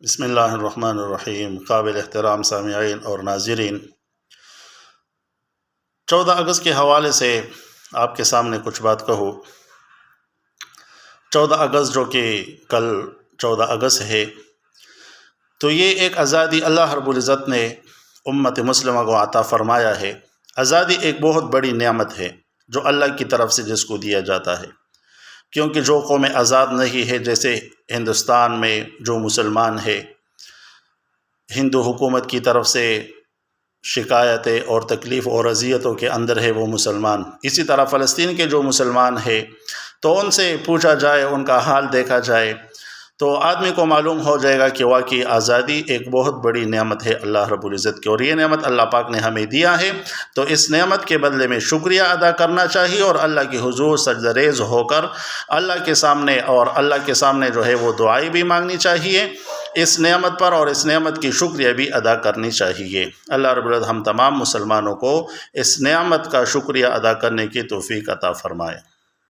بسم اللہ الرحمن الرحیم۔ قابل احترام سامعین اور ناظرین، 14 اگست کے حوالے سے آپ کے سامنے کچھ بات کہوں۔ 14 اگست جو کہ کل 14 اگست ہے، تو یہ ایک آزادی اللہ رب العزت نے امت مسلمہ کو عطا فرمایا ہے۔ آزادی ایک بہت بڑی نعمت ہے جو اللہ کی طرف سے جس کو دیا جاتا ہے، کیونکہ جو قوم آزاد نہیں ہے، جیسے ہندوستان میں جو مسلمان ہے، ہندو حکومت کی طرف سے شکایتیں اور تکلیف اور اذیتوں کے اندر ہے وہ مسلمان، اسی طرح فلسطین کے جو مسلمان ہے تو ان سے پوچھا جائے، ان کا حال دیکھا جائے تو آدمی کو معلوم ہو جائے گا کہ واقعی آزادی ایک بہت بڑی نعمت ہے اللہ رب العزت کی، اور یہ نعمت اللہ پاک نے ہمیں دیا ہے۔ تو اس نعمت کے بدلے میں شکریہ ادا کرنا چاہیے اور اللہ کی حضور سجدہ ریز ہو کر اللہ کے سامنے جو ہے وہ دعائیں بھی مانگنی چاہیے اس نعمت پر، اور اس نعمت کی شکریہ بھی ادا کرنی چاہیے۔ اللہ رب العزت ہم تمام مسلمانوں کو اس نعمت کا شکریہ ادا کرنے کی توفیق عطا فرمائے۔